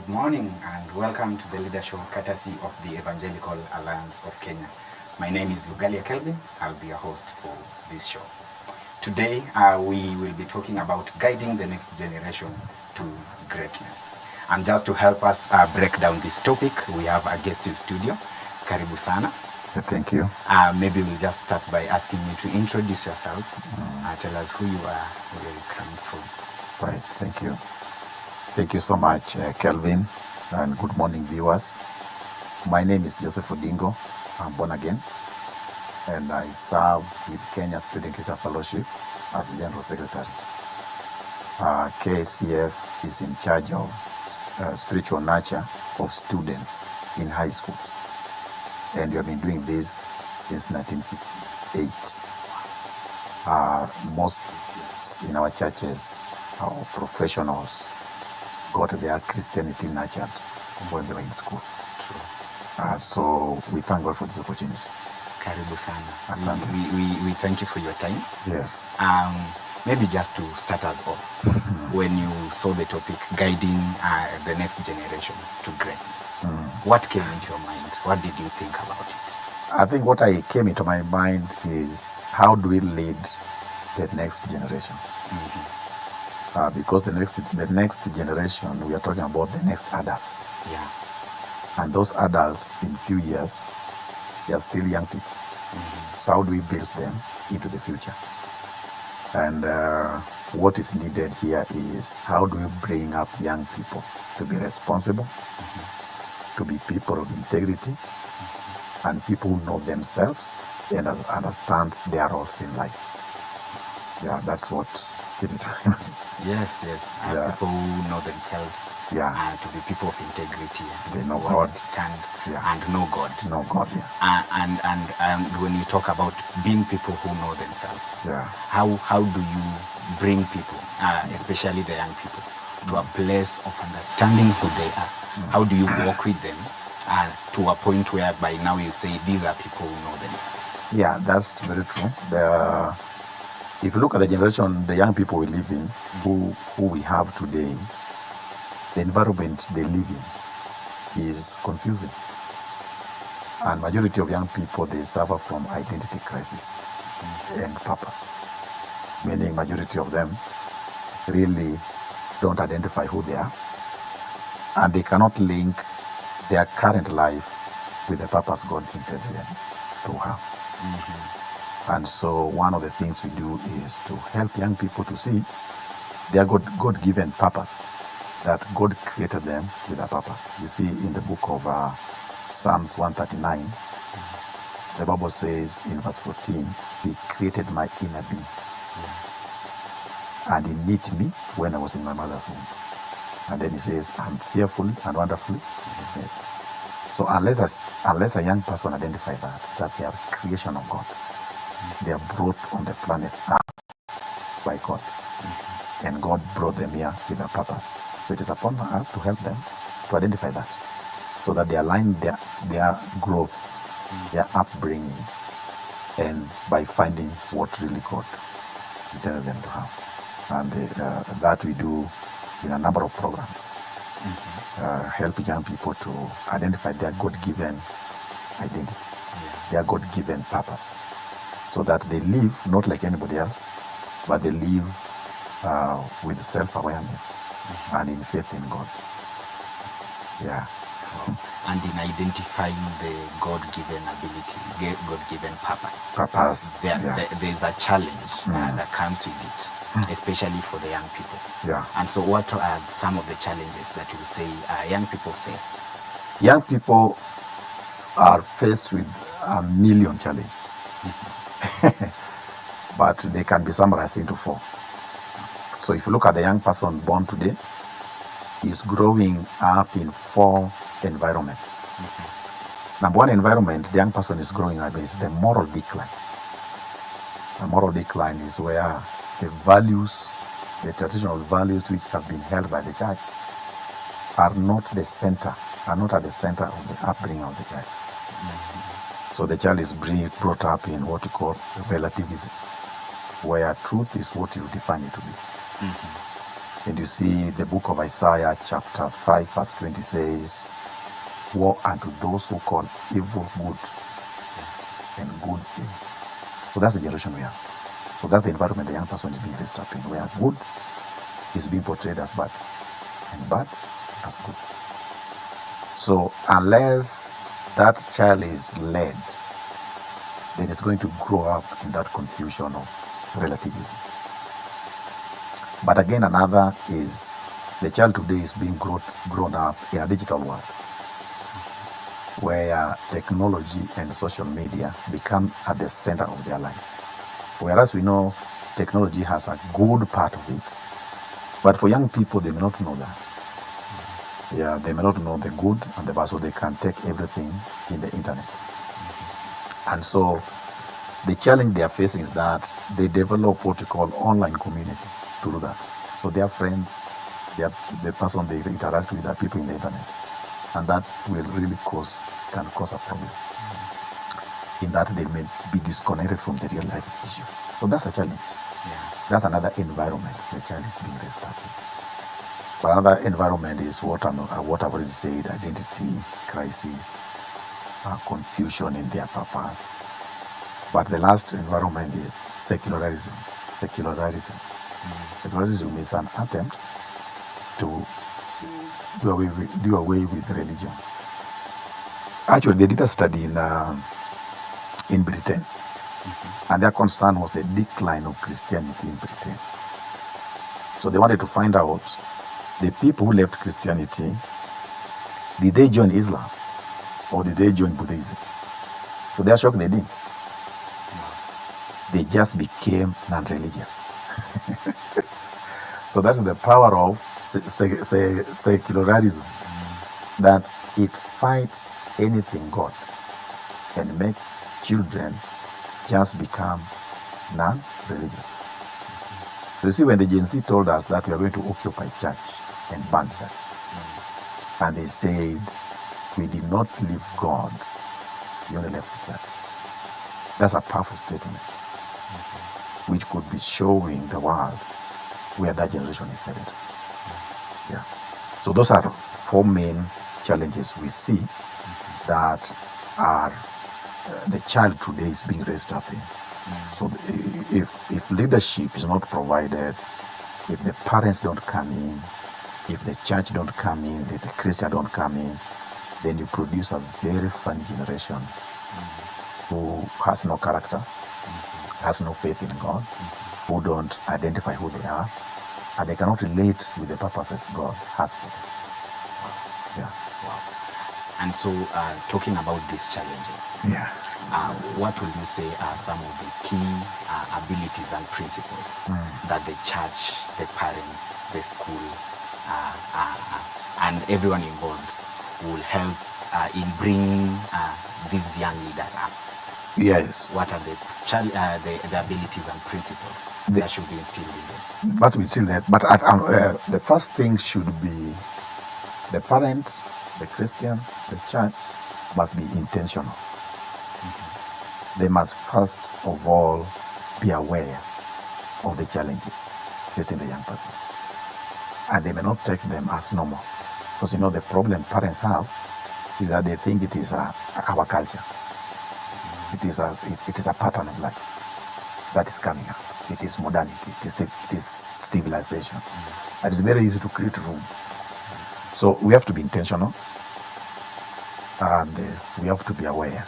Good morning and welcome to the Leader Show, courtesy of the Evangelical Alliance of Kenya. My name is Lugalia Kelvin. I'll be your host for this show. Today we will be talking about guiding the next generation to greatness. And just to help us break down this topic, we have a guest in studio, Karibu Sana. Thank you. Maybe we'll just start by asking you to introduce yourself. Tell us who you are, where you come from. Right, thank you. Thank you so much, Kelvin, and good morning, viewers. My name is Joseph Odingo. I'm born again, and I serve with Kenya Student Teacher Fellowship as the General Secretary. KCF is in charge of spiritual nurture of students in high schools, and we have been doing this since 1958. Most Christians in our churches are professionals, got their Christianity nurtured when they were in school. True. So we thank God for this opportunity. Karibu Sana. Asante. We thank you for your time. Yes. Maybe just to start us off, when you saw the topic, guiding the next generation to greatness, what came into your mind? What did you think about it? I think what came into my mind is how do we lead the next generation? Because the next generation, we are talking about the next adults. Yeah. And those adults in few years, they are still young people. So how do we build them into the future? And what is needed here is how do we bring up young people to be responsible, to be people of integrity, and people who know themselves and understand their roles in life. Yeah, that's what it is. Yes. Yeah. People who know themselves. Yeah. To be people of integrity. They know who God. Understand. Yeah. And know God. Know God, yeah. And when you talk about being people who know themselves, Yeah. how do you bring people, especially the young people, to a place of understanding who they are? How do you walk with them to a point where by now you say these are people who know themselves? Yeah, that's very true. If you look at the generation, the young people we live in, who we have today, the environment they live in is confusing. And majority of young people, they suffer from identity crisis and purpose. Meaning majority of them really don't identify who they are, and they cannot link their current life with the purpose God intended them to have. And so one of the things we do is to help young people to see their God-given purpose, that God created them with a purpose. You see in the book of Psalms 139, the Bible says in verse 14, He created my inner being. And He knit me when I was in my mother's womb. And then He says, I'm fearfully and wonderfully made. So unless a young person identifies that they are creation of God, they are brought on the planet Earth by God. And God brought them here with a purpose. So it is upon us to help them to identify that, so that they align their growth, their upbringing, and by finding what really God intended them to have. And that we do in a number of programs, help young people to identify their God-given identity, their God-given purpose, so that they live not like anybody else, but they live with self-awareness and in faith in God. Yeah. And in identifying the God-given ability, God-given purpose. There's a challenge that comes with it, especially for the young people. Yeah. And so what are some of the challenges that you say young people face? Young people are faced with a million challenges. But they can be summarized into four. So if you look at the young person born today, he's growing up in four environments. Number one environment the young person is growing up is the moral decline. The moral decline is where the values, the traditional values which have been held by the church are not at the center of the upbringing of the child. So the child is brought up in what we call relativism, where truth is what you define it to be. And you see the book of Isaiah chapter 5 verse 20 says, woe unto those who call evil good and good evil. So that's the generation we are. So that's the environment the young person is being raised up in, where good is being portrayed as bad and bad as good. So unless that child is led, then it's going to grow up in that confusion of relativism. But again, another is the child today is being grown up in a digital world where technology and social media become at the center of their life. Whereas we know technology has a good part of it, but for young people, they may not know that. Yeah, they may not know the good and the bad, so they can take everything in the internet. And so the challenge they are facing is that they develop what we call online community through that. So their friends, the person they interact with are people in the internet. And that will really can cause a problem in that they may be disconnected from the real life issue. So that's a challenge. Yeah. That's another environment the child is being raised up in. But another environment is what I've already said, identity crisis, confusion in their purpose. But the last environment is secularism. Secularism is an attempt to do away with religion. Actually, they did a study in Britain, and their concern was the decline of Christianity in Britain. So they wanted to find out the people who left Christianity, did they join Islam or did they join Buddhism? So they are shocked they didn't. They just became non-religious. So that's the power of secularism, that it fights anything God and make children just become non-religious. So you see, when the Gen Z told us that we are going to occupy church and burn church, and they said, we did not leave God, we only left the church. That's a powerful statement, which could be showing the world where that generation is headed. Yeah. So those are four main challenges we see that are the child today is being raised up in. So if leadership is not provided, if the parents don't come in, if the church don't come in, if the Christian don't come in, then you produce a very funny generation who has no character, has no faith in God, who don't identify who they are, and they cannot relate with the purposes God has for them. Yeah. Wow. And so, talking about these challenges, Yeah. what would you say are some of the key abilities and principles that the church, the parents, the school, and everyone involved will help in bringing these young leaders up? Yes. What are the abilities and principles that should be instilled in them? But we see that. But the first thing should be the parent, the Christian, the church must be intentional. They must first of all be aware of the challenges facing the young person, and they may not take them as normal, because the problem parents have is that they think it is our culture. It is a pattern of life that is coming up. It is modernity. It is civilization. And it's very easy to create room. So we have to be intentional, and we have to be aware.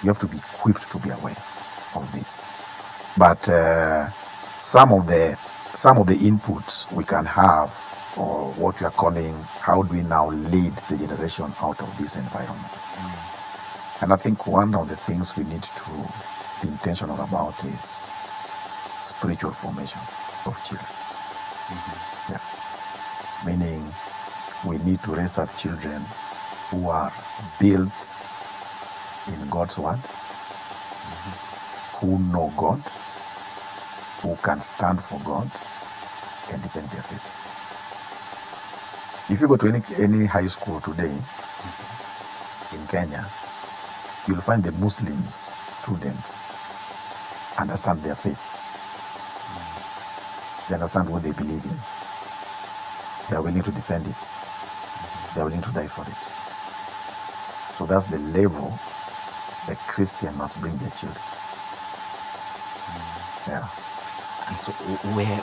We have to be equipped to be aware of this. But some of the inputs we can have, or what we are calling, how do we now lead the generation out of this environment? And I think one of the things we need to be intentional about is spiritual formation of children. Yeah. Meaning we need to raise up children who are built in God's word, who know God, who can stand for God and defend their faith. If you go to any high school today in Kenya, you'll find the Muslim students understand their faith. They understand what they believe in. They are willing to defend it. They are willing to die for it. So that's the level a Christian must bring their children. Yeah. And so where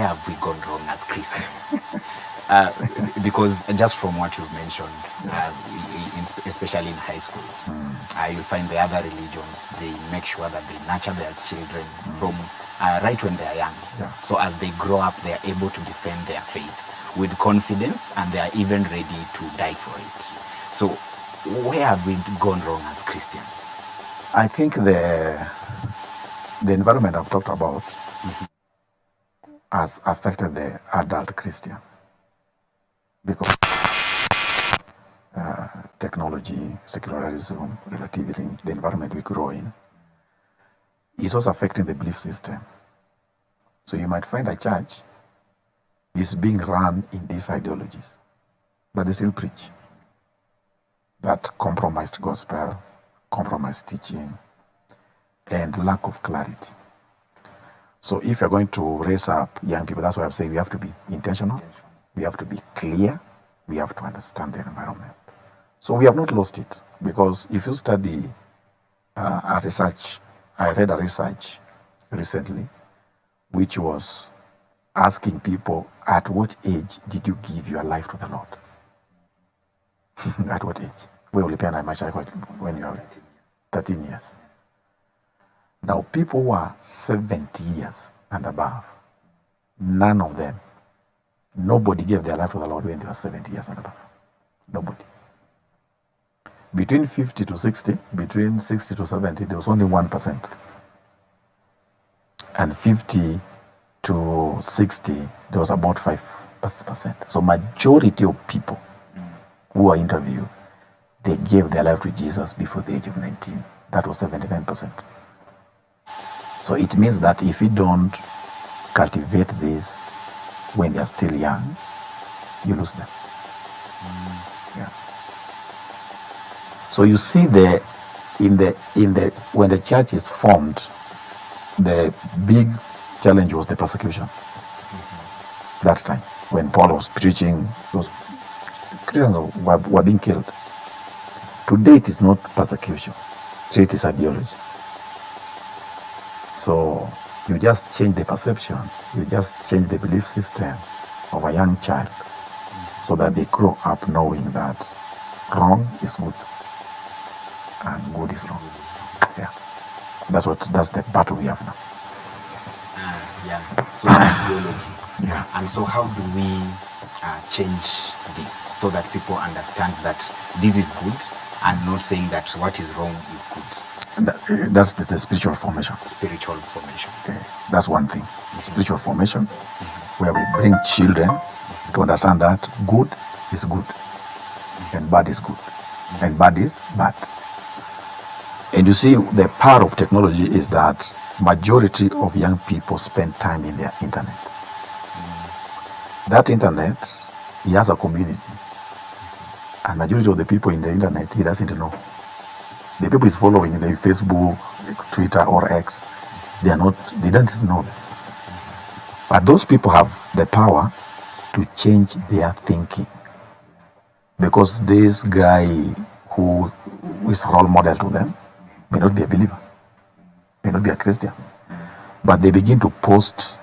have we gone wrong as Christians? Because just from what you've mentioned, especially in high schools, you'll find the other religions, they make sure that they nurture their children from right when they are young. Yeah. So as they grow up, they are able to defend their faith with confidence, and they are even ready to die for it. So where have we gone wrong as Christians? I think the environment I've talked about has affected the adult Christian, because technology, secularism, relativism, the environment we grow in, is also affecting the belief system. So you might find a church is being run in these ideologies, but they still preach that compromised gospel, compromised teaching, and lack of clarity. So if you're going to raise up young people, that's why I'm saying we have to be intentional, we have to be clear, we have to understand the environment. So we have not lost it, because if you study a research, I read a research recently, which was asking people, at what age did you give your life to the Lord? At what age? When you are 13 years. Now, people who are 70 years and above, none of them, nobody gave their life to the Lord when they were 70 years and above. Nobody. Between 50 to 60, between 60 to 70, there was only 1%. And 50 to 60, there was about 5%. So majority of people who were interviewed, they gave their life to Jesus before the age of 19. That was 79%. So it means that if we don't cultivate this when they are still young, you lose them. Yeah. So you see when the church is formed, the big challenge was the persecution. That time, when Paul was preaching, those Christians were being killed. Today it is not persecution. Today it is ideology. So you just change the perception, you just change the belief system of a young child so that they grow up knowing that wrong is good and good is wrong. Yeah. That's the battle we have now. Yeah. So ideology. Yeah. And so how do we change this so that people understand that this is good and not saying that what is wrong is good? That's the spiritual formation. Spiritual formation. Okay. That's one thing. Spiritual formation, where we bring children to understand that good is good and bad is good and bad is bad. And you see, the power of technology is that majority of young people spend time in their internet. That internet, he has a community. And majority of the people in the internet, he doesn't know. The people he's following in the Facebook, Twitter, or X, they don't know them. But those people have the power to change their thinking. Because this guy who is a role model to them may not be a believer, may not be a Christian. But they begin to post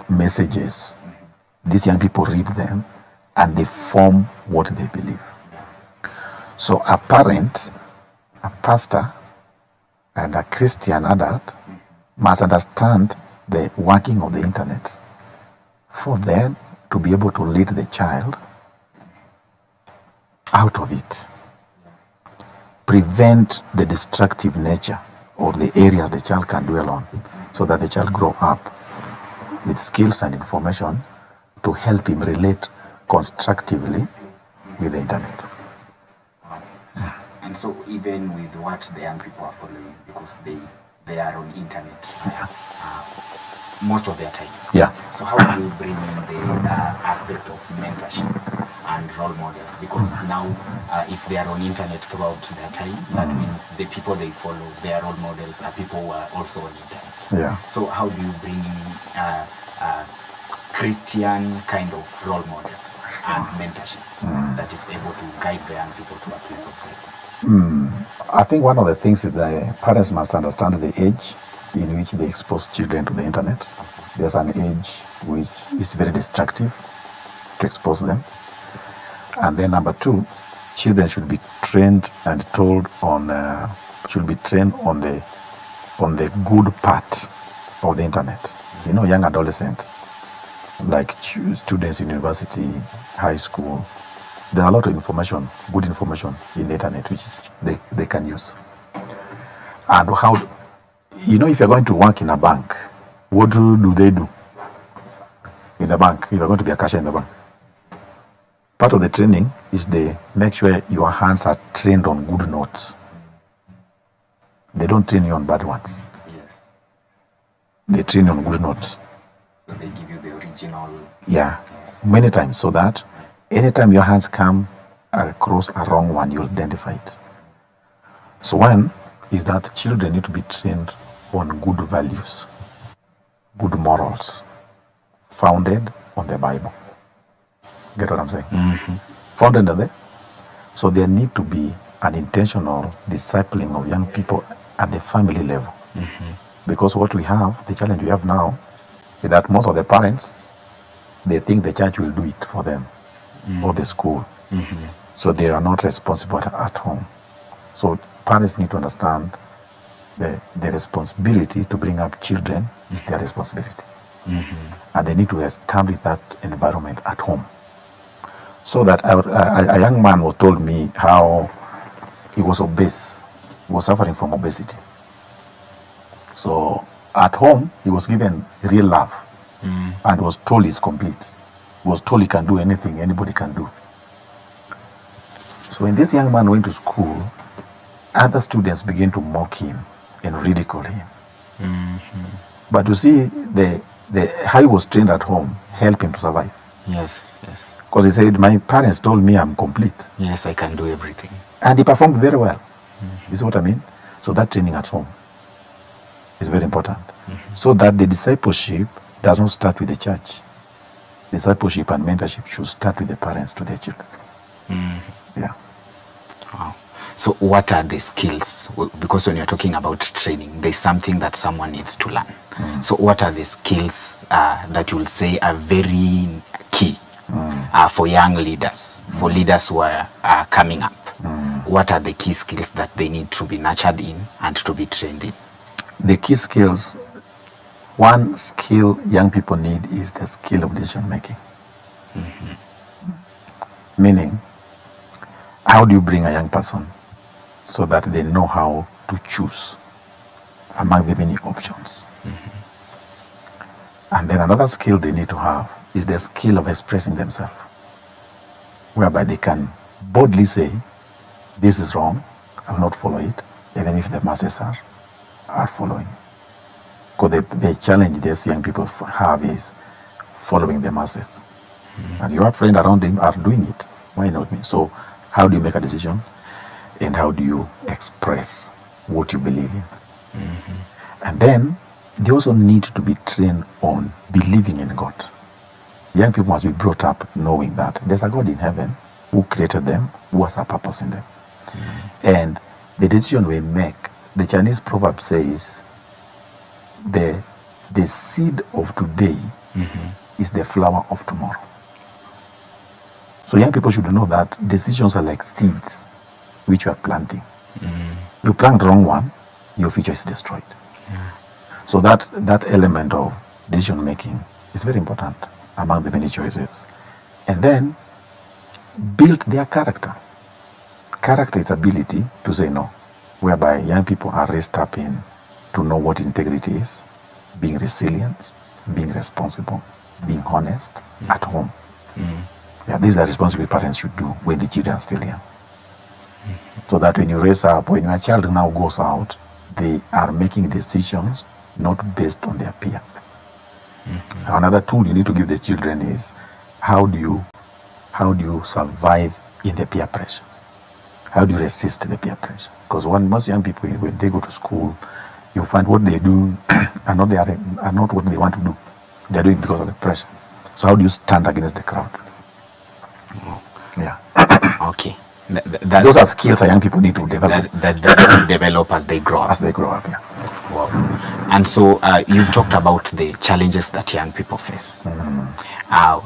messages. These young people read them and they form what they believe. So a parent, a pastor, and a Christian adult must understand the working of the internet for them to be able to lead the child out of it. Prevent the destructive nature or the areas the child can dwell on, so that the child grow up with skills and information to help him relate constructively with the internet. And so even with what the young people are following, because they are on internet most of their time. Yeah. So how do you bring in the aspect of mentorship and role models? Because now if they are on internet throughout their time, that means the people they follow, their role models, are people who are also on internet. Yeah. So how do you bring in Christian kind of role models and mentorship that is able to guide the young people to a place of greatness? I think one of the things is the parents must understand the age in which they expose children to the internet. There's an age which is very destructive to expose them. And then number two, children should be trained and told on the good part of the internet. You know, young adolescent, like students in university, high school, there are a lot of information, good information in the internet which they can use. And how, if you're going to work in a bank, what do they do in the bank? If you're going to be a cashier in the bank, part of the training is they make sure your hands are trained on good notes. They don't train you on bad ones. Yes. They train you on good notes. So they give you the original. Yeah, many times, so that anytime your hands come across a wrong one, you'll identify it. So one is that children need to be trained on good values, good morals, founded on the Bible. Get what I'm saying? Mm-hmm. Founded on there. So there need to be an intentional discipling of young people at the family level. Mm-hmm. Because what we have, the challenge we have now, is that most of the parents, they think the church will do it for them, or the school. Mm-hmm. So they are not responsible at home. So parents need to understand the responsibility to bring up children is their responsibility. Mm-hmm. And they need to establish that environment at home. So that a young man was told me how he was obese, he was suffering from obesity. So at home, he was given real love and was told he's complete. He was told he can do anything anybody can do. So when this young man went to school, other students began to mock him and ridicule him. Mm-hmm. But you see, the how he was trained at home helped him to survive. Yes, yes. Because he said, my parents told me I'm complete. Yes, I can do everything. And he performed very well. You see what I mean? So that training at home is very important. So that the discipleship does not start with the church. Discipleship and mentorship should start with the parents to their children. Yeah. Wow. So what are the skills? Because when you're talking about training, there's something that someone needs to learn. So what are the skills that you'll say are very key for young leaders, for leaders who are coming up? What are the key skills that they need to be nurtured in and to be trained in? The key skills, one skill young people need is the skill of decision making. Meaning, how do you bring a young person so that they know how to choose among the many options? And then another skill they need to have is the skill of expressing themselves, whereby they can boldly say, this is wrong, I will not follow it, even if the masses are following it. Because the challenge these young people have is following the masses. And your friends around them are doing it. Why not me? So how do you make a decision? And how do you express what you believe in? And then they also need to be trained on believing in God. Young people must be brought up knowing that there's a God in heaven who created them, who has a purpose in them. And the decision we make, the Chinese proverb says, the seed of today is the flower of tomorrow. So young people should know that decisions are like seeds which you are planting. You plant the wrong one, your future is destroyed. So that element of decision making is very important among the many choices. And then build their character. Character is ability to say no, whereby young people are raised up in to know what integrity is, being resilient, being responsible, being honest at home. Yeah, these are responsible parents should do when the children are still young. So that when you raise up, when your child now goes out, they are making decisions not based on their peer. Another tool you need to give the children is how do you survive in the peer pressure? How do you resist the peer pressure? Because most young people, when they go to school, you find what they do are not what they want to do. They're doing it because of the pressure. So how do you stand against the crowd? Yeah. Okay. Those are skills that young people need to develop. That they develop as they grow up. As they grow up, yeah. Wow. And so you've talked about the challenges that young people face.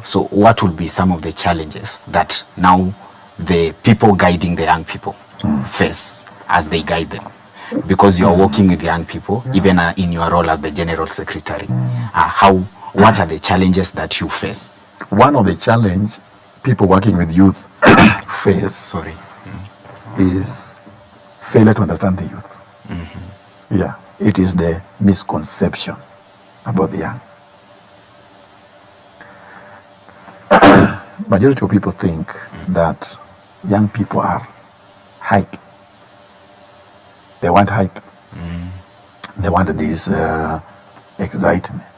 So what would be some of the challenges that now the people guiding the young people face as they guide them? Because you are working with young people, even in your role as the General Secretary. What are the challenges that you face? One of the challenge people working with youth face is failure to understand the youth. Yeah, it is the misconception about the young. Majority of people think that young people are hype. They want hype. They want this excitement.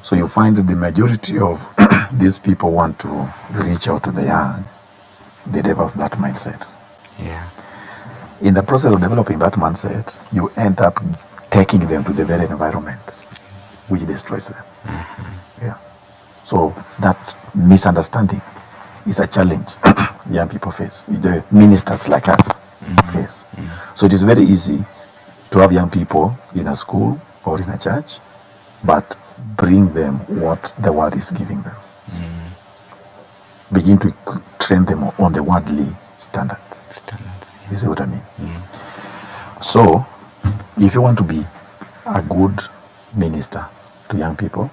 So you find that the majority of these people want to reach out to the young. They develop that mindset. Yeah. In the process of developing that mindset, you end up taking them to the very environment which destroys them. Yeah. So that misunderstanding is a challenge young people face. The ministers like us face. So it is very easy to have young people in a school or in a church, but bring them what the world is giving them. Begin to train them on the worldly standards. You see what I mean? So, if you want to be a good minister to young people,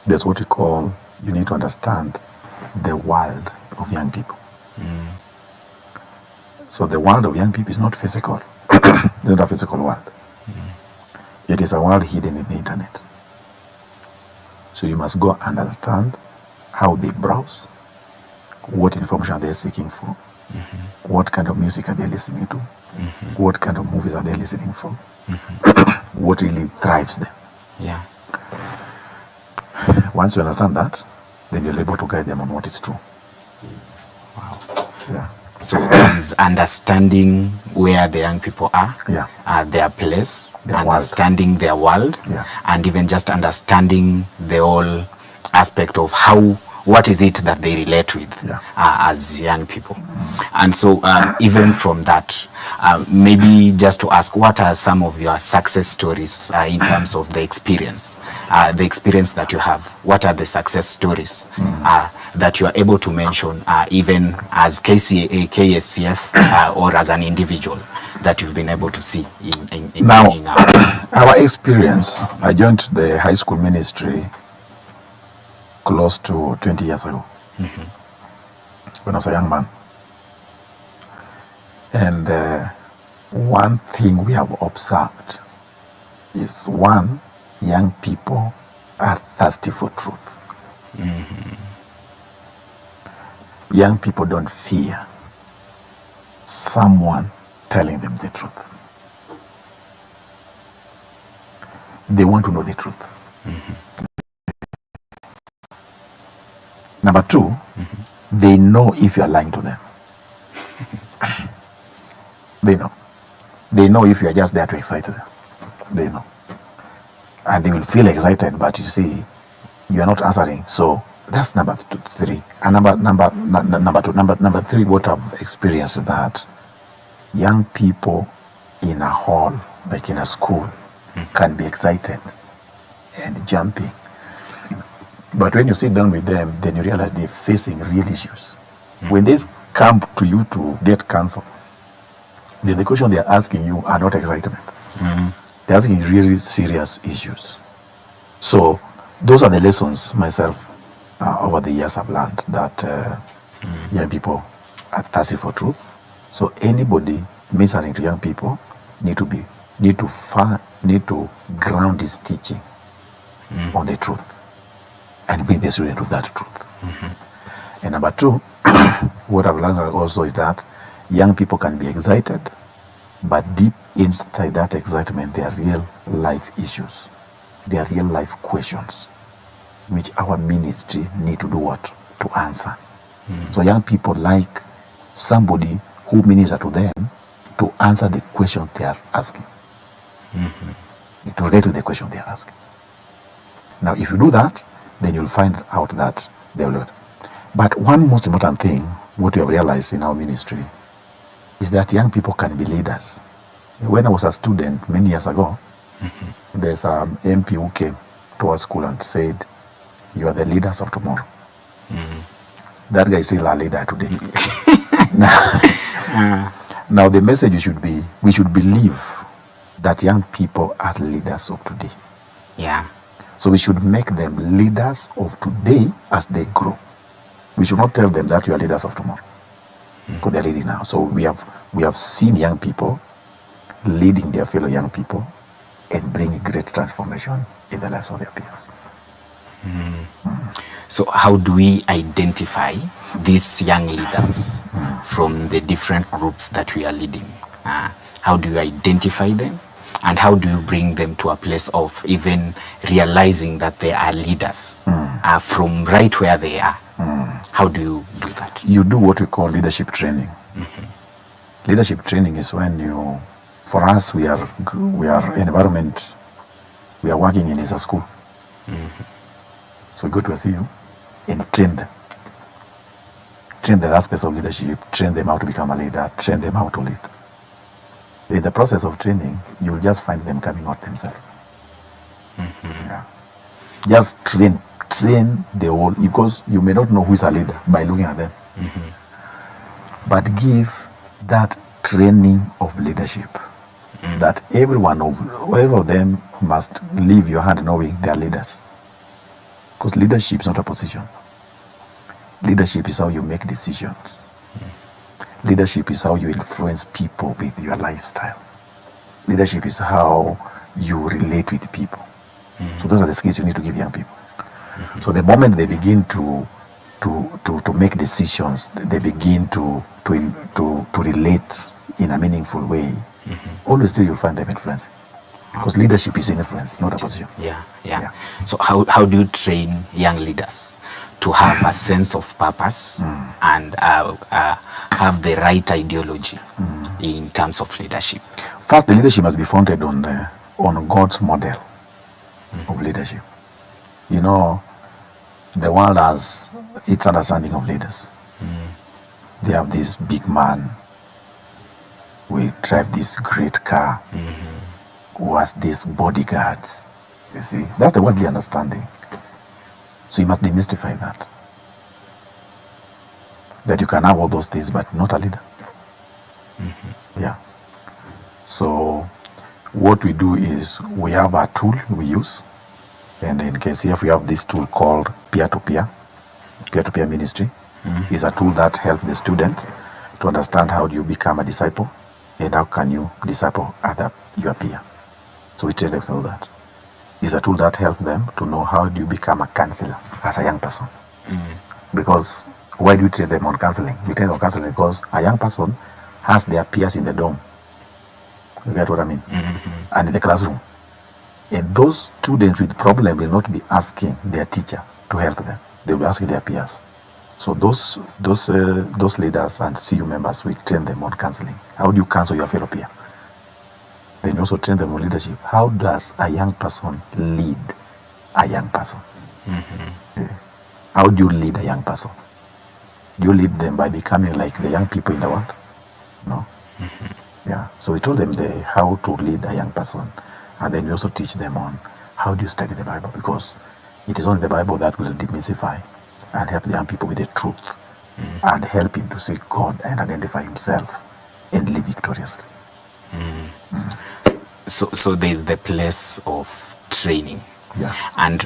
that's what we call, you need to understand the world of young people. So the world of young people is not physical. It's not a physical world. It is a world hidden in the internet. So you must go and understand how they browse, what information are they seeking for, what kind of music are they listening to, what kind of movies are they listening for, what really drives them. Yeah. Once you understand that, then you're able to guide them on what is true. Wow. Yeah. So is understanding where the young people are, their place, understanding their world, and even just understanding the whole aspect of what is it that they relate with as young people. And so even from that, maybe just to ask, what are some of your success stories in terms of the experience that you have? What are the success stories that you are able to mention, even as KSCF or as an individual, that you've been able to see in our experience? I joined the high school ministry close to 20 years ago, when I was a young man. And one thing we have observed is, one, young people are thirsty for truth. Young people don't fear someone telling them the truth. They want to know the truth. Number two, they know if you are lying to them. They know. They know if you are just there to excite them. They know. And they will feel excited, but you see, you are not answering. So that's number three. And number three, what I've experienced is that young people in a hall, like in a school, can be excited and jumping. But when you sit down with them, then you realize they're facing real issues. When they come to you to get counsel, then the question they're asking you are not excitement. They're asking really serious issues. So those are the lessons myself over the years I've learned, that young people are thirsty for truth. So anybody ministering to young people need to ground his teaching on the truth and bring the student to that truth. And number two, what I've learned also is that young people can be excited, but deep inside that excitement, there are real life issues. There are real life questions, which our ministry need to do what? To answer. So young people like somebody who ministers to them to answer the question they are asking. To relate to the question they are asking. Now, if you do that, then you'll find out that they will. But one most important thing, what we have realized in our ministry, is that young people can be leaders. When I was a student many years ago, there's an MP who came to our school and said, "You are the leaders of tomorrow." That guy is still a leader today. Now the message should be, we should believe that young people are leaders of today. Yeah. So we should make them leaders of today as they grow. We should not tell them that you are leaders of tomorrow, because they're leading now. So we have seen young people leading their fellow young people and bringing great transformation in the lives of their peers. So how do we identify these young leaders from the different groups that we are leading? How do you identify them? And how do you bring them to a place of even realizing that they are leaders from right where they are? How do you do that? You do what we call leadership training. Leadership training is when you, for us, we are environment, we are working in is a school. So we go to a CU and train them. Train the aspects of leadership, train them how to become a leader, train them how to lead. In the process of training, you'll just find them coming out themselves. Yeah. Just train the whole, because you may not know who is a leader by looking at them. But give that training of leadership, that every of them must leave your hand knowing they are leaders. Because leadership is not a position. Leadership is how you make decisions. Leadership is how you influence people with your lifestyle. Leadership is how you relate with people. So those are the skills you need to give young people. So the moment they begin to make decisions, they begin to relate in a meaningful way, always still you'll find them influencing. Because leadership is influence, not a position. Yeah. So how do you train young leaders to have a sense of purpose and have the right ideology in terms of leadership? First, the leadership must be founded on God's model of leadership. You know, the world has its understanding of leaders. They have this big man, we drive this great car, who has this bodyguards. You see, that's the worldly understanding. So you must demystify that. That you can have all those things, but not a leader. Yeah. So what we do is we have a tool we use, and in KCF we have this tool called peer-to-peer ministry. It's a tool that helps the student to understand how do you become a disciple and how can you disciple your peer. So we train them through that. It's a tool that helps them to know how do you become a counselor as a young person. Because why do you train them on counseling? We train on counseling because a young person has their peers in the dorm. You get what I mean? And in the classroom. And those students with problem will not be asking their teacher to help them. They will be asking their peers. So those leaders and CU members, we train them on counseling. How do you counsel your fellow peer? Then you also train them on leadership. How does a young person lead a young person? Yeah. How do you lead a young person? Do you lead them by becoming like the young people in the world? No. Yeah. So we told them how to lead a young person. And then we also teach them on how do you study the Bible, because it is only the Bible that will demystify and help the young people with the truth and help him to see God and identify himself and live victoriously. So there's the place of training. Yeah. And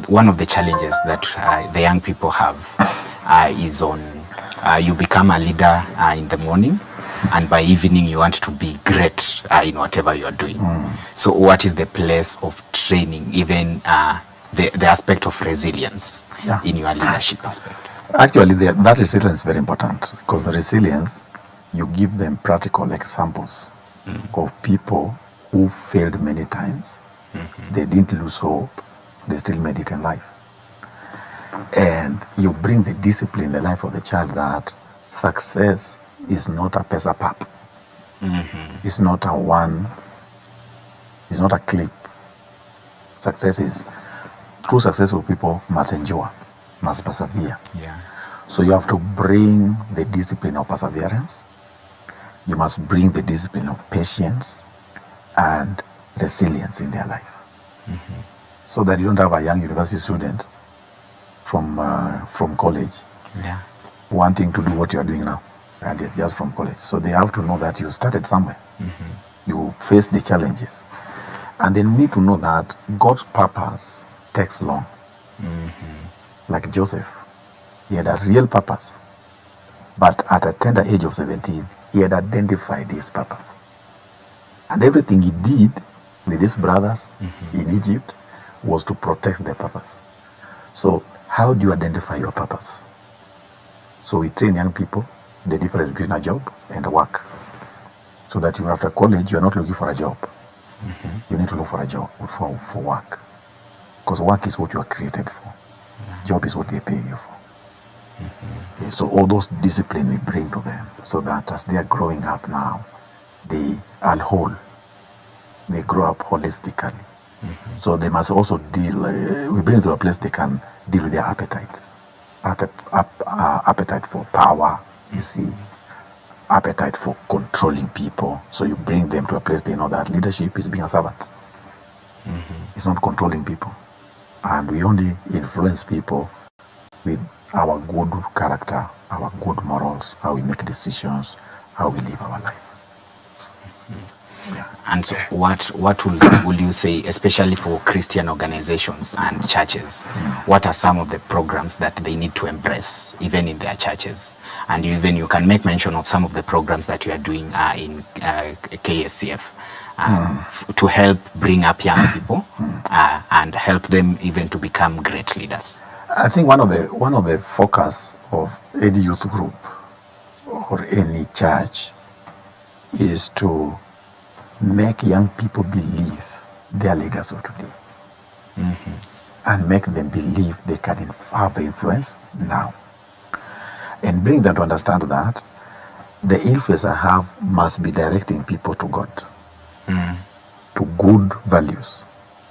one of the challenges that the young people have is on you become a leader in the morning, and by evening you want to be great in whatever you are doing. So what is the place of training, even the aspect of resilience in your leadership aspect? Actually, that resilience is very important, because the resilience, you give them practical examples of people who failed many times. They didn't lose hope. They still made it in life. And you bring the discipline in the life of the child that success is not a pesa pap. It's not it's not a clip. Success is true successful people must endure, must persevere. Yeah. So you have to bring the discipline of perseverance. You must bring the discipline of patience and resilience in their life. So that you don't have a young university student from college Yeah. wanting to do what you are doing now, and it's just from college. So they have to know that you started somewhere. You face the challenges, and they need to know that God's purpose takes long. Like Joseph, he had a real purpose, but at a tender age of 17, he had identified his purpose, and everything he did with his brothers in Egypt was to protect their purpose. So how do you identify your purpose? So we train young people the difference between a job and a work. So that you, after college, you're not looking for a job. You need to look for a job, for work. Because work is what you are created for. Job is what they pay you for. Yeah, so all those discipline we bring to them, so that as they are growing up now, they are whole. They grow up holistically. So they must also deal, we bring them to a place they can deal with their appetites. Appetite for power, you see, appetite for controlling people. So you bring them to a place they know that leadership is being a servant. It's not controlling people. And we only influence people with our good character, our good morals, how we make decisions, how we live our life. Yeah. And so what will you say, especially for Christian organizations and churches, what are some of the programs that they need to embrace, even in their churches? And you can make mention of some of the programs that you are doing in KSCF to help bring up young people and help them even to become great leaders. I think one of the focus of any youth group or any church is to make young people believe they are leaders of today, and make them believe they can have influence now, and bring them to understand that the influence I have must be directing people to God, to good values,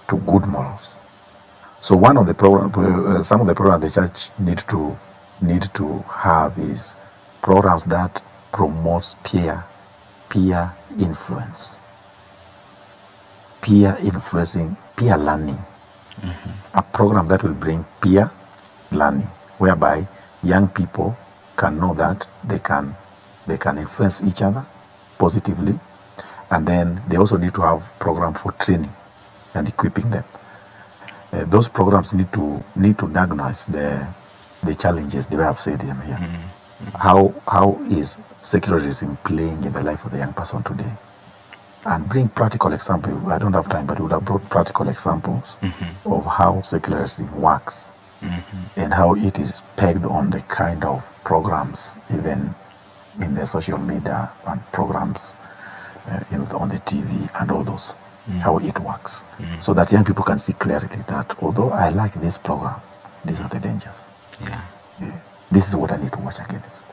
to good morals. So one of the some of the programs the church need to have is programs that promotes peer influence, peer influencing, peer learning. A program that will bring peer learning, whereby young people can know that they can influence each other positively, and then they also need to have program for training and equipping them. Those programs need to diagnose the challenges, the way I've said them here. How is secularism playing in the life of the young person today? And bring practical examples. I don't have time, but we would have brought practical examples of how secularism works and how it is pegged on the kind of programs, even in the social media and programs on the TV and all those, how it works. So that young people can see clearly that although I like this program, these are the dangers. Yeah. This is what I need to watch against.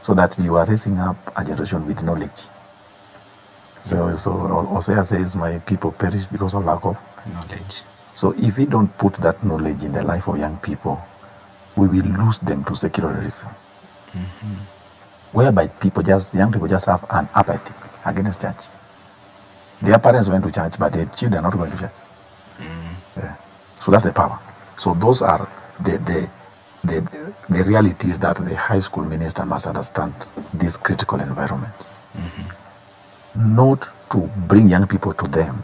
So that you are raising up a generation with knowledge. So Hosea says, my people perish because of lack of Knowledge. So if we don't put that knowledge in the life of young people, we will lose them to secularism. Whereby young people just have an apathy against church. Their parents went to church, but their children are not going to church. Yeah. So that's the power. So those are the realities that the high school minister must understand, these critical environments. Not to bring young people to them,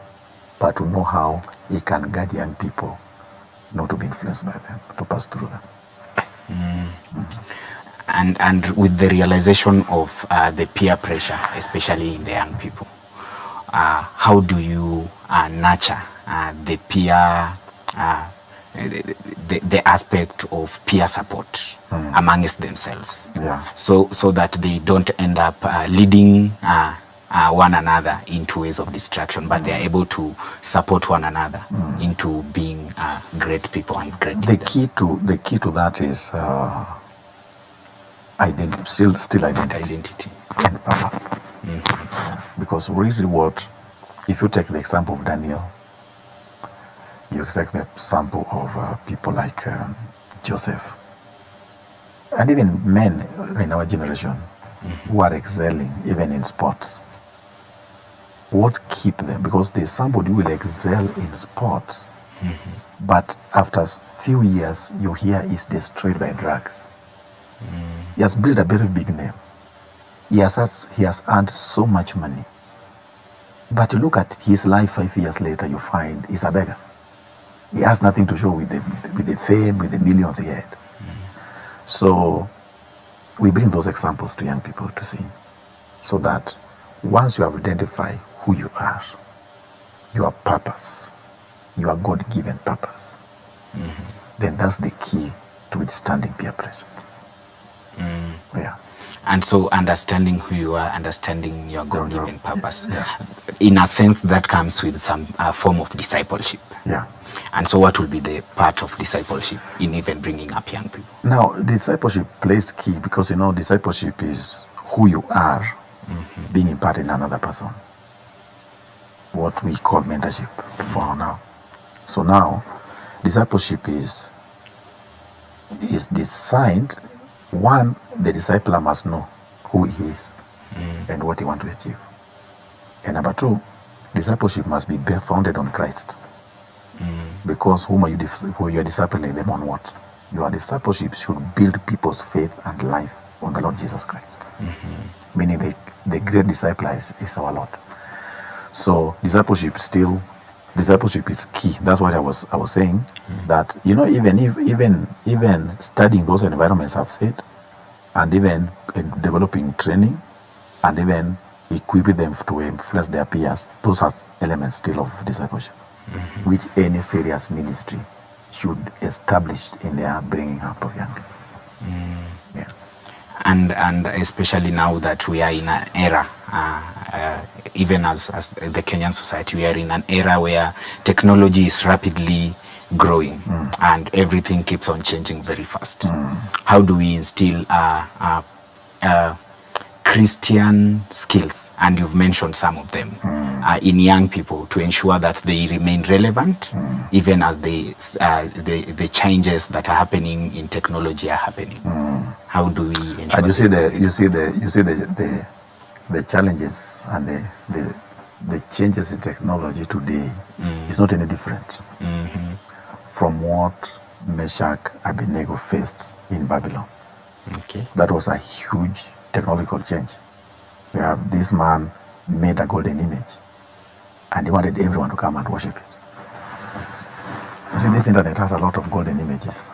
but to know how he can guide young people not to be influenced by them, to pass through them. And with the realization of the peer pressure, especially in the young people, how do you nurture the peer, the aspect of peer support amongst themselves? Yeah. So that they don't end up leading one another into ways of distraction, but they are able to support one another into being great people and great leaders. The key to that is identity, still identity and purpose. Because really if you take the example of Daniel, You take the sample of people like Joseph, and even men in our generation who are excelling even in sports. What keep them? Because there's somebody who will excel in sports, but after few years, your hair is destroyed by drugs. He has built a very big name. He has earned so much money. But you look at his life 5 years later, you find he's a beggar. He has nothing to show with the fame, with the millions he had. So we bring those examples to young people to see, so that once you have identified who you are, your purpose, your God-given purpose, then that's the key to withstanding peer pressure. Yeah. And so understanding who you are, understanding your God-given purpose, in a sense that comes with some form of discipleship. Yeah. And so what will be the part of discipleship in even bringing up young people? Now, discipleship plays key because, discipleship is who you are being imparted in another person. What we call mentorship for now. So now, discipleship is designed. One, the discipler must know who he is and what he wants to achieve. And number two, discipleship must be founded on Christ. Because who you are discipling them on what? Your discipleship should build people's faith and life on the Lord Jesus Christ. Meaning the great discipler is our Lord. So discipleship is key. That's what I was saying. That even studying those environments I've said, and even developing training, and even equipping them to influence their peers, those are elements still of discipleship, which any serious ministry should establish in their bringing up of young people. Yeah. And especially now that we are in an era, even as the Kenyan society, we are in an era where technology is rapidly growing and everything keeps on changing very fast. How do we instill Christian skills, and you've mentioned some of them, in young people to ensure that they remain relevant, even as the changes that are happening in technology are happening? How do we ensure? And you see the challenges and the changes in technology today is not any different from what Meshach Abednego faced in Babylon. Okay. That was a huge technological change. Where this man made a golden image and he wanted everyone to come and worship it. You see, this internet has a lot of golden images,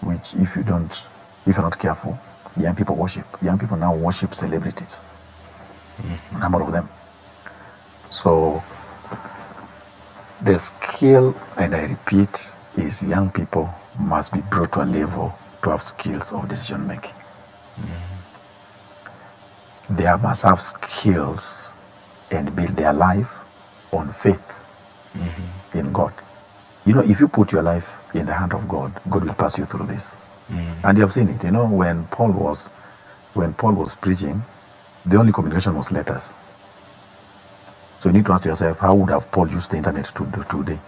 which if you're not careful, young people worship. Young people now worship celebrities. A number of them. So the skill, and I repeat, is young people must be brought to a level to have skills of decision making. They must have skills and build their life on faith in God. If you put your life in the hand of God, God will pass you through this. And you have seen it. When Paul was preaching, the only communication was letters. So you need to ask yourself, how would have Paul used the internet today?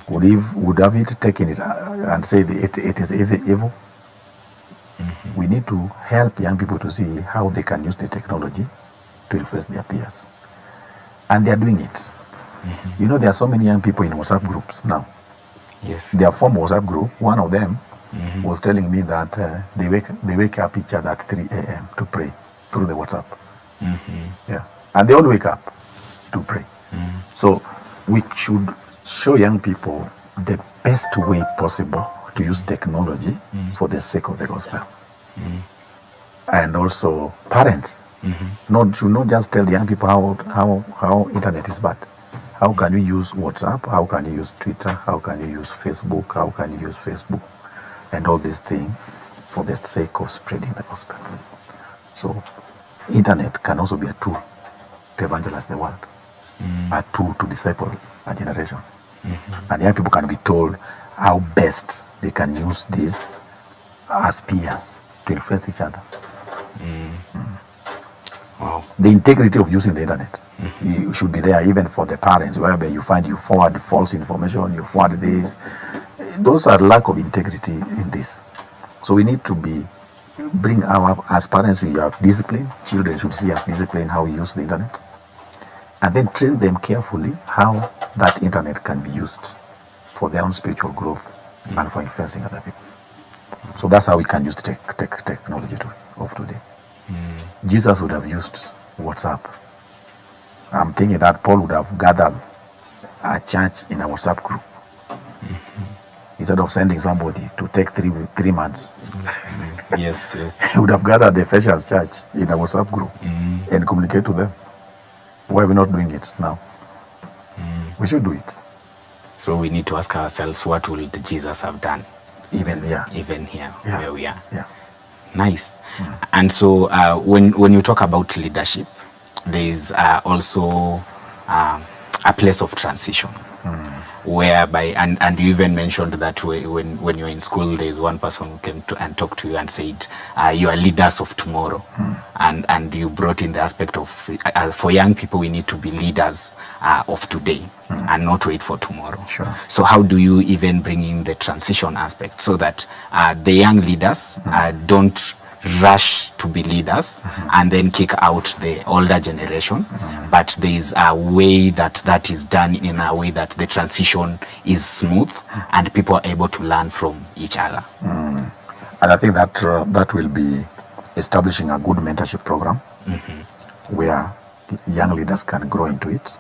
Would have it taken it and said it is evil? We need to help young people to see how they can use the technology to influence their peers. And they are doing it. There are so many young people in WhatsApp groups now. Yes. Their former WhatsApp group, one of them was telling me that they wake up each other at 3 a.m. to pray through the WhatsApp. Yeah. And they all wake up to pray. So we should show young people the best way possible to use technology for the sake of the gospel. And also parents should not just tell the young people how internet is bad. How can you use WhatsApp? How can you use Twitter? How can you use Facebook? How can you use Facebook? And all these things for the sake of spreading the gospel. So internet can also be a tool to evangelize the world, a tool to disciple a generation. And young people can be told how best they can use this as peers to influence each other. Wow. The integrity of using the internet you should be there, even for the parents, wherever you find you forward false information, you forward this. Those are lack of integrity in this. So we need to bring our, as parents, we have discipline. Children should see us discipline how we use the internet, and then train them carefully how that internet can be used for their own spiritual growth and for influencing other people. So that's how we can use the technology of today. Jesus would have used WhatsApp. I'm thinking that Paul would have gathered a church in a WhatsApp group instead of sending somebody to take 3 months. Yes. He would have gathered the Ephesians church in a WhatsApp group and communicate to them. Why are we not doing it now? We should do it. So we need to ask ourselves, what would Jesus have done? Even here. Where we are. Yeah. Nice. And so when you talk about leadership, there is also a place of transition, whereby, and you even mentioned that when you're in school, there is one person who came to and talked to you and said, you are leaders of tomorrow. And you brought in the aspect of, for young people, we need to be leaders of today and not wait for tomorrow. Sure. So how do you even bring in the transition aspect so that the young leaders don't rush to be leaders and then kick out the older generation, but there is a way that is done in a way that the transition is smooth and people are able to learn from each other? And I think that that will be establishing a good mentorship program where young leaders can grow into it,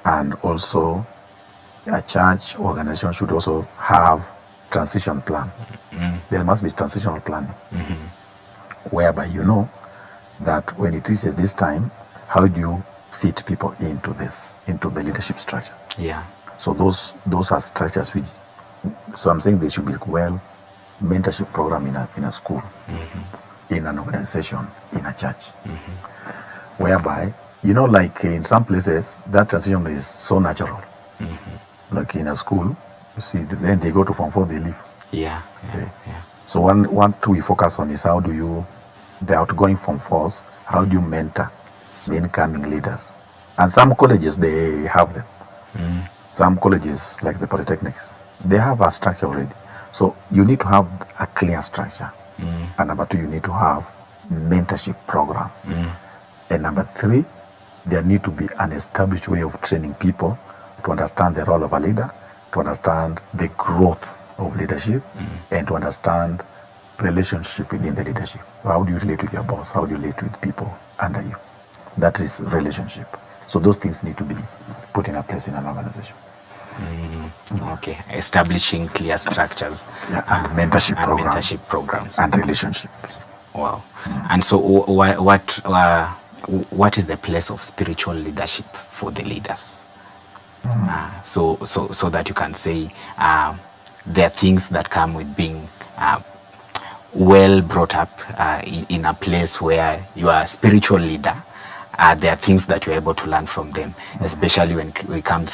and also a church organization should also have transition plan. There must be transitional planning, whereby you know that when it reaches this time, how do you fit people into the leadership structure? Yeah. So those are structures which, so I'm saying there should be mentorship program in a school, in an organization, in a church, whereby, you know, like in some places, that transition is so natural. Like in a school, you see, then they go to Form 4, they leave. Yeah. So one we focus on is how do you, the outgoing Form 4s, how do you mentor the incoming leaders? And some colleges, they have them. Some colleges, like the polytechnics, they have a structure already. So you need to have a clear structure. And number 2, you need to have mentorship program. And number 3, there need to be an established way of training people to understand the role of a leader, to understand the growth of leadership, and to understand relationship within the leadership. How do you relate with your boss? How do you relate with people under you? That is relationship. So those things need to be put in a place in an organization. Okay, establishing clear structures. Yeah, and mentorship programs and relationships. Wow. And so what is the place of spiritual leadership for the leaders? So that you can say there are things that come with being well brought up in a place where you are a spiritual leader. There are things that you're able to learn from them, especially when we come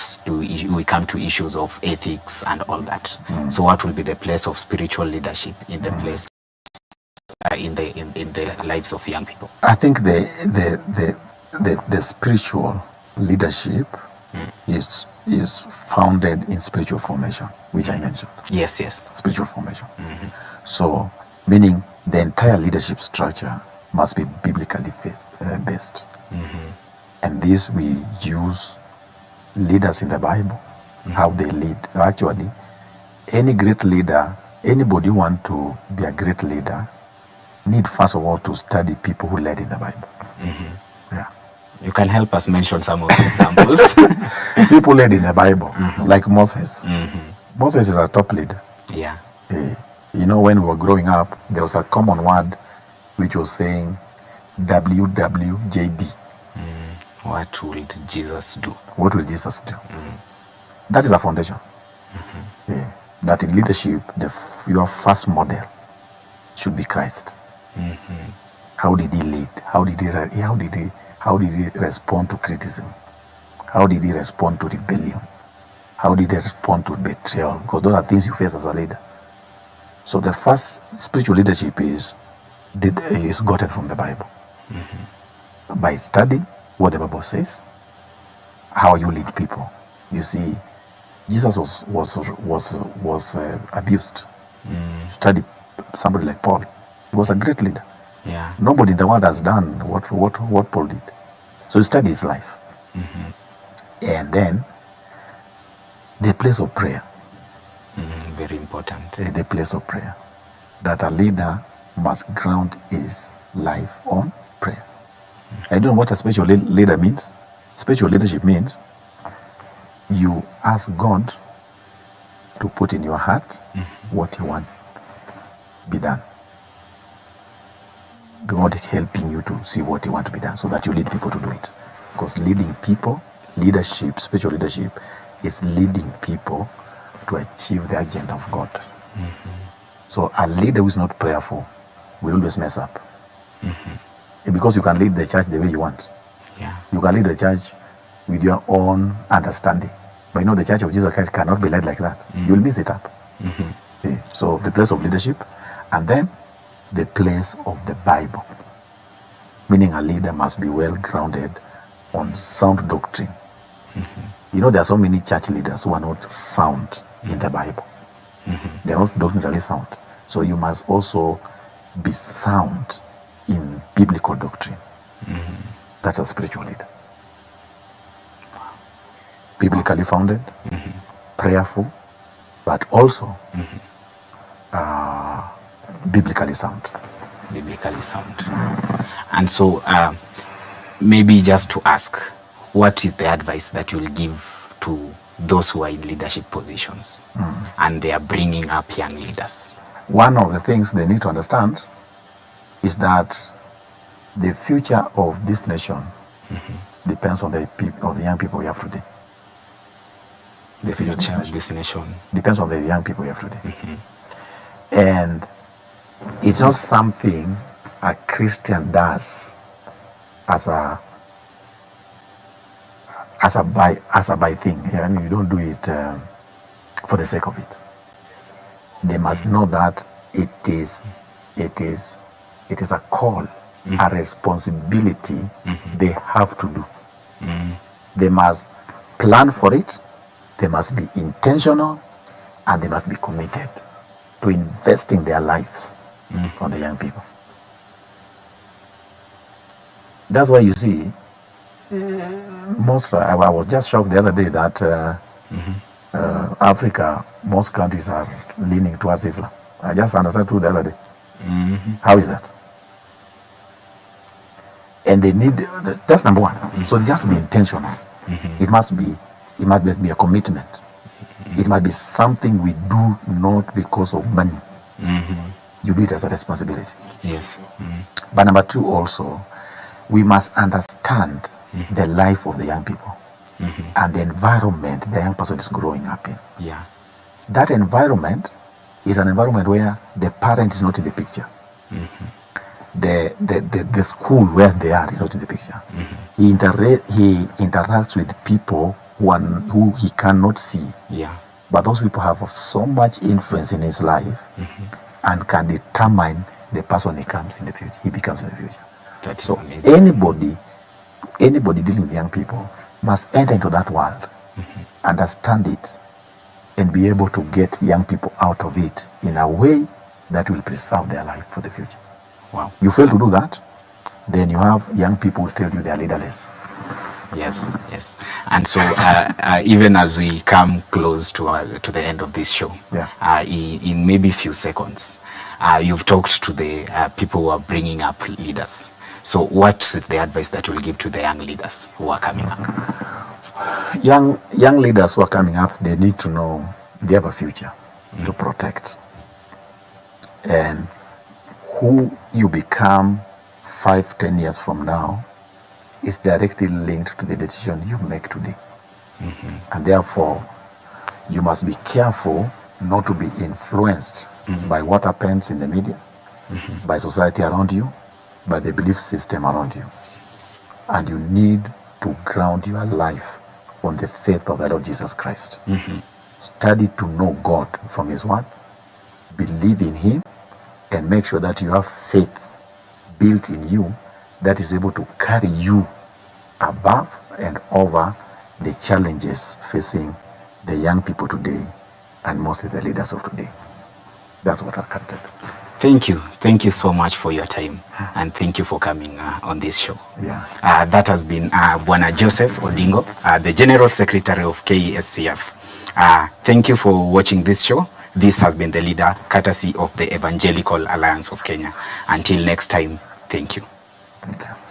to issues of ethics and all that. So what will be the place of spiritual leadership in the place in the lives of young people? I think the spiritual leadership is founded in spiritual formation, which I mentioned. Yes. Spiritual formation. So meaning the entire leadership structure must be biblically based. And this we use leaders in the Bible, how they lead. Actually, any great leader, anybody who want to be a great leader, need first of all to study people who led in the Bible. Yeah. You can help us mention some of the examples. People led in the Bible, like Moses. Moses is a top leader. Yeah. You know, when we were growing up, there was a common word which was saying WWJD. What will Jesus do? What will Jesus do? That is a foundation. That in leadership, your first model should be Christ. How did he lead? How did he respond to criticism? How did he respond to rebellion? How did he respond to betrayal? Because those are things you face as a leader. So the first spiritual leadership is gotten from the Bible. by studying what the Bible says, how you lead people. You see, Jesus was abused. Study somebody like Paul. He was a great leader. Yeah. Nobody in the world has done what Paul did. So you study his life. And then the place of prayer. Very important. The place of prayer. That a leader must ground his life on prayer. I don't know what a spiritual leader means. Spiritual leadership means you ask God to put in your heart what you want be done. God helping you to see what you want to be done so that you lead people to do it. Because leading people, leadership, spiritual leadership is leading people to achieve the agenda of God. So a leader who is not prayerful will always mess up. Because you can lead the church the way you want. Yeah. You can lead the church with your own understanding. But you know the church of Jesus Christ cannot be led like that. You will mess it up. So the place of leadership, and then the place of the Bible. Meaning a leader must be well grounded on sound doctrine. You know, there are so many church leaders who are not sound in the Bible. They are not doctrinally sound. So you must also be sound in biblical doctrine. That's a spiritual leader. Biblically founded, prayerful, but also biblically sound. Biblically sound. And so maybe just to ask, what is the advice that you'll give to those who are in leadership positions and they are bringing up young leaders? One of the things they need to understand is that the future of this nation depends on the young people we have today. The future of this nation depends on the young people we have today. And it's not something a Christian does as a by thing. I mean, you don't do it for the sake of it. They must know that it is a call, a responsibility they have to do. They must plan for it, they must be intentional, and they must be committed to investing their lives on the young people. That's why you see, I was just shocked the other day that Africa, most countries are leaning towards Islam. I just understood too the other day. How is that? And they need, that's number one. So it has to be intentional. It must be a commitment. It must be something we do not because of money. You do it as a responsibility. Yes. But number two also, we must understand the life of the young people and the environment the young person is growing up in. Yeah. That environment is an environment where the parent is not in the picture. The school where they are is not in the picture. He interacts with people who he cannot see. Yeah. But those people have so much influence in his life and can determine the person he becomes in the future. That is so amazing. Anybody dealing with young people must enter into that world, understand it, and be able to get young people out of it in a way that will preserve their life for the future. Wow. You fail to do that, then you have young people who tell you they are leaderless. Yes, yes. And so even as we come close to the end of this show, in maybe a few seconds, you've talked to the people who are bringing up leaders. So what is the advice that you'll give to the young leaders who are coming up? Young leaders who are coming up, they need to know they have a future to protect. And who you become 5-10 years from now is directly linked to the decision you make today. And therefore, you must be careful not to be influenced by what happens in the media, by society around you, by the belief system around you. And you need to ground your life on the faith of the Lord Jesus Christ. Study to know God from His Word, believe in Him, and make sure that you have faith built in you that is able to carry you above and over the challenges facing the young people today and mostly the leaders of today. That's what our character is. Thank you. Thank you so much for your time, and thank you for coming on this show. Yeah. That has been Bwana Joseph Odingo, the General Secretary of KESCF. Thank you for watching this show. This has been The Leader, courtesy of the Evangelical Alliance of Kenya. Until next time, thank you. Thank you.